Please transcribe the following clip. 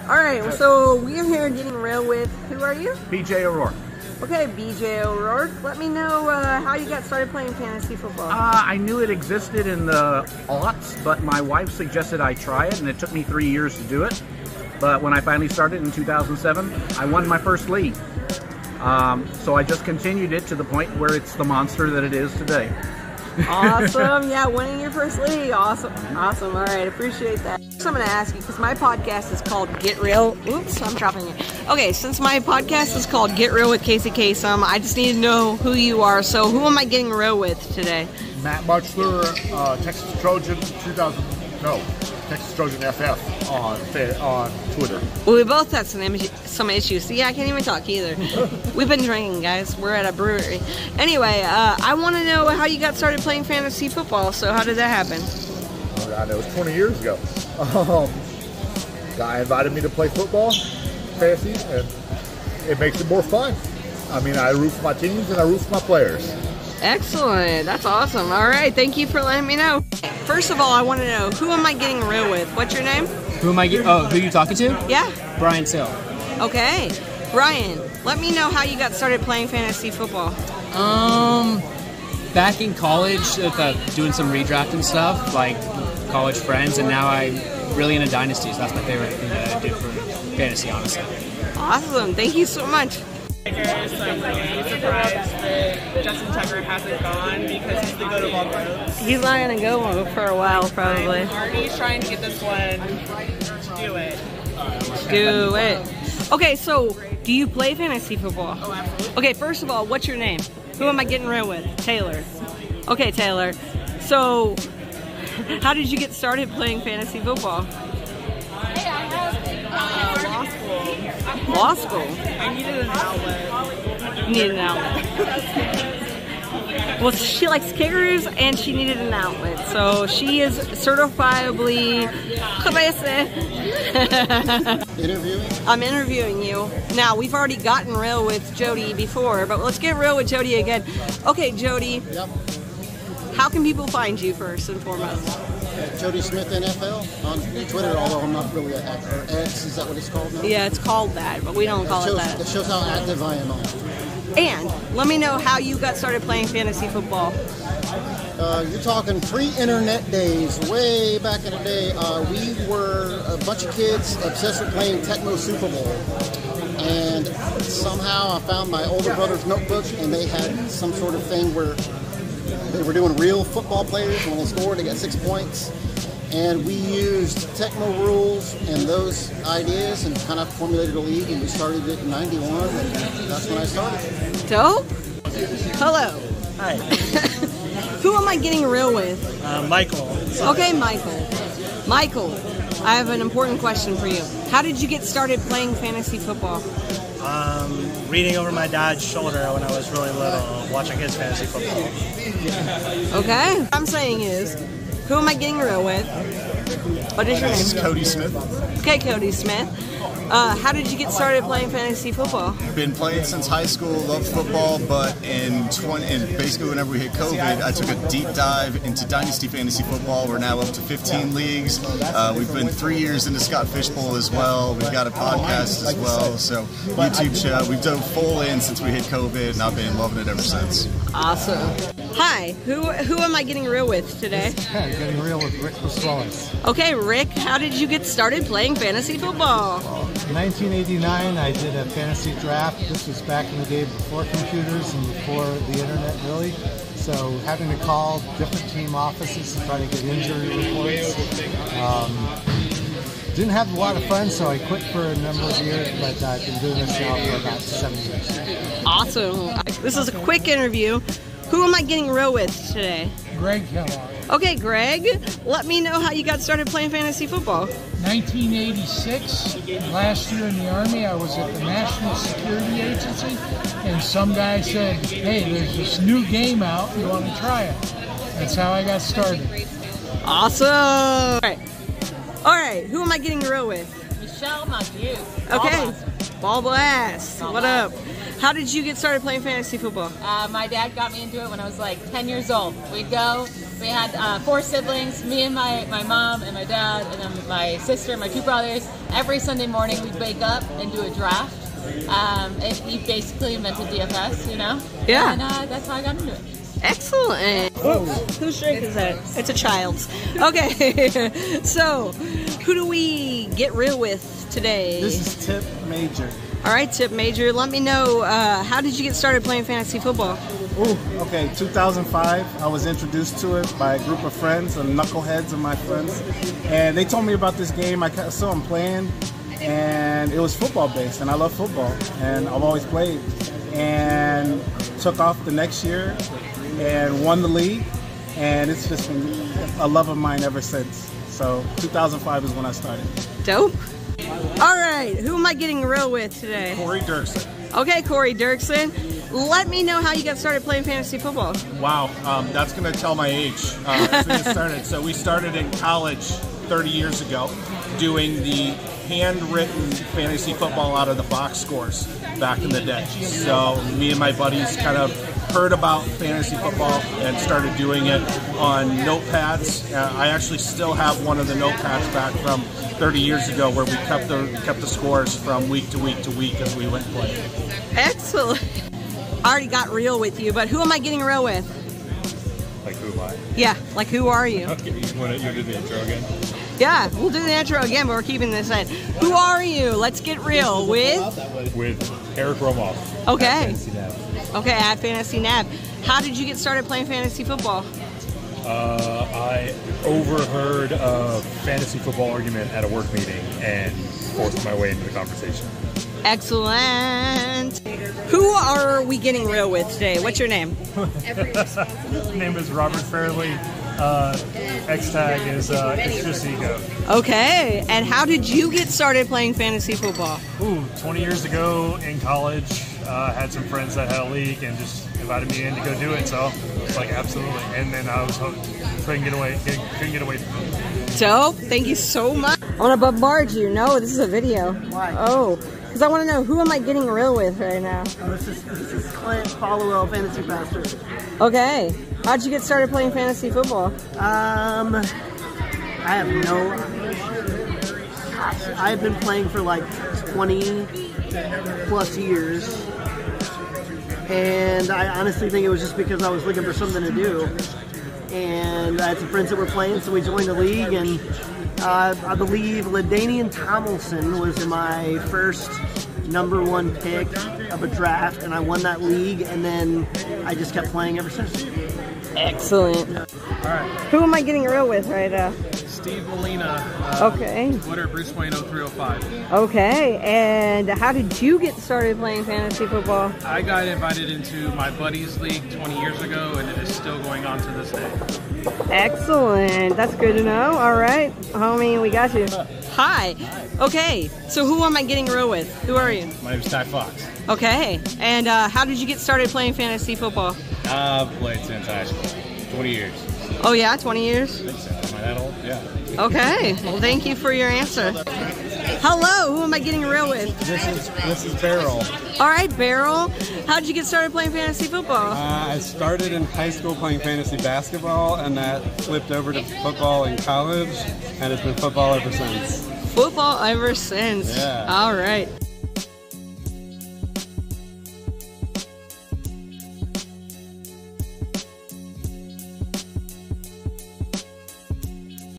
Alright, so we are here getting real with, who are you? BJ O'Rourke. Okay, BJ O'Rourke, let me know how you got started playing fantasy football. I knew it existed in the aughts, but my wife suggested I try it, and it took me 3 years to do it. But when I finally started in 2007, I won my first league. So I just continued it to the point where it's the monster that it is today. Awesome. Yeah, winning your first league. Awesome. Awesome. All right. Appreciate that. So I'm going to ask you, because my podcast is called Get Real. Oops, I'm dropping it. Okay, since my podcast is called Get Real with Kacey Kasem, I just need to know who you are. So who am I getting real with today? Matt Muchler, Texas Trojan 2000. No, Texas Trojan FF on Twitter. Well, we both had some issues. See, I can't even talk either. We've been drinking, guys. We're at a brewery. Anyway, I want to know how you got started playing fantasy football. So how did that happen? Oh, God, it was 20 years ago. Guy invited me to play football, fantasy, and it makes it more fun. I mean, I root for my teams and I root for my players. Excellent. That's awesome. All right. Thank you for letting me know. First of all, I want to know, who am I getting real with? What's your name? Who am I who are you talking to? Yeah. Brian Till. Okay. Brian, let me know how you got started playing fantasy football. Back in college, doing some redrafting stuff, like college friends, and now I'm really into dynasties. That's my favorite thing that I do for fantasy, honestly. Awesome. Thank you so much. So I'm really surprised that Justin Tucker hasn't gone because he's the goat of all goats. He's not going to go for a while, probably. I'm already trying to get this one to do it. Do it. Okay, so do you play fantasy football? Oh, absolutely. Okay, first of all, what's your name? Who am I getting real with? Taylor. Okay, Taylor. So, how did you get started playing fantasy football? Law school. Law school? I needed an outlet. You needed an outlet. Well, she likes kickers and she needed an outlet. So she is certifiably Interviewing? I'm interviewing you. Now, we've already gotten real with Jody before, but let's get real with Jody again. Okay, Jody. Yep. How can people find you first and foremost? Jody Smith NFL on Twitter, although I'm not really an actor. X, is that what it's called now? Yeah, it's called that, but we don't call it that. It shows how active I am on it. And let me know how you got started playing fantasy football. You're talking pre-internet days, way back in the day. We were a bunch of kids obsessed with playing Tecmo Super Bowl. And somehow I found my older brother's notebook, and they had some sort of thing where they were doing real football players. When they scored, they got 6 points. And we used Tecmo rules and those ideas and kind of formulated a league, and we started it in 91, and that's when I started. Dope. Hello. Hi. Who am I getting real with? Michael. Okay, Michael. Michael, I have an important question for you. How did you get started playing fantasy football? Reading over my dad's shoulder when I was really little, watching his fantasy football. Okay. What I'm saying is, who am I getting real with? What is your name? This is Cody Smith. Okay, Cody Smith. How did you get started playing fantasy football? Been playing since high school, love football, but in basically whenever we hit COVID, I took a deep dive into Dynasty Fantasy Football. We're now up to 15 leagues. We've been 3 years into Scott Fishbowl as well. We've got a podcast as well, so YouTube show. We've done full in since we hit COVID, and I've been loving it ever since. Awesome. Hi, who am I getting real with today? Yeah, getting real with Rick Pasquales. Okay, Rick, how did you get started playing fantasy football? In 1989, I did a fantasy draft. This was back in the day before computers and before the internet, really. So having to call different team offices to try to get injury reports. Didn't have a lot of fun, so I quit for a number of years, but I've been doing this now for about 7 years. Awesome. This is a quick interview. Who am I getting real with today? Greg Kellogg. Okay, Greg, let me know how you got started playing fantasy football. 1986, last year in the Army, I was at the National Security Agency, and some guy said, hey, there's this new game out, you want to try it? That's how I got started. Awesome. All right, who am I getting real with? Michelle Matthew. Okay, Ball Blast. What up? How did you get started playing fantasy football? My dad got me into it when I was like 10 years old. We'd go We had 4 siblings, me and my mom and my dad, and then my sister and my 2 brothers. Every Sunday morning we'd wake up and do a draft. He basically invented DFS, you know? Yeah. And that's how I got into it. Excellent. Oops, whose drink is that? It's a child's. Okay, so who do we get real with today? This is Tip Major. All right, Tip Major, let me know, how did you get started playing fantasy football? Ooh, okay, 2005, I was introduced to it by a group of friends, some knuckleheads of my friends, and they told me about this game. I saw them playing, and it was football based, and I love football, and I've always played, and took off the next year and won the league, and it's just been a love of mine ever since. So 2005 is when I started. Dope. All right, who am I getting real with today? Corey Dirksen. Okay, Corey Dirksen. Let me know how you got started playing fantasy football. Wow, that's going to tell my age as we get started. So we started in college 30 years ago doing the handwritten fantasy football out of the box scores back in the day. So me and my buddies kind of heard about fantasy football and started doing it on notepads. I actually still have one of the notepads back from 30 years ago where we kept the scores from week to week to week as we went and played. Excellent. I already got real with you, but who am I getting real with? Like who am I? Yeah, like who are you? Okay, you want to do the intro again? Yeah, we'll do the intro again, but we're keeping this in. Who are you? Let's get real with Eric Romoff. Okay. Okay, at Fantasy Nav. How did you get started playing fantasy football? I overheard a fantasy football argument at a work meeting and forced my way into the conversation. Excellent. Who are we getting real with today? What's your name? His name is Robert Fairley. X tag is Extra Seago. Okay, and how did you get started playing fantasy football? 20 years ago in college, had some friends that had a league and just invited me in to go do it. So I was like, absolutely. And then I was hooked. Couldn't get away from it. Dope. Thank you so much. I want to bombard you. No, this is a video. Why? Oh, because I want to know, who am I getting real with right now? Oh, this is Clint Followell, Fantasy Pastor. Okay. How'd you get started playing fantasy football? I have no... I've been playing for like 20 plus years. And I honestly think it was just because I was looking for something to do. And I had some friends that were playing, so we joined the league, and I believe LaDainian Tomlinson was my first #1 pick of a draft, and I won that league, and then I just kept playing ever since. Excellent. All right. Who am I getting real with right now? Steve Molina. Okay. Twitter, Bruce Wayne 0305. Okay, and how did you get started playing fantasy football? I got invited into my buddy's league 20 years ago, and it is still going on to this day. Excellent. That's good to know. All right, homie, we got you. Hi. Okay, so who am I getting real with? Who are you? My name is Ty Fox. Okay, and how did you get started playing fantasy football? I've played since high school, 20 years. Oh yeah, 20 years? I think so. Am I that old? Yeah. Okay, well thank you for your answer. Hello, who am I getting real with? This is Beryl. All right, Beryl. How did you get started playing fantasy football? I started in high school playing fantasy basketball, and that flipped over to football in college, and it's been football ever since. Football ever since. Yeah. All right.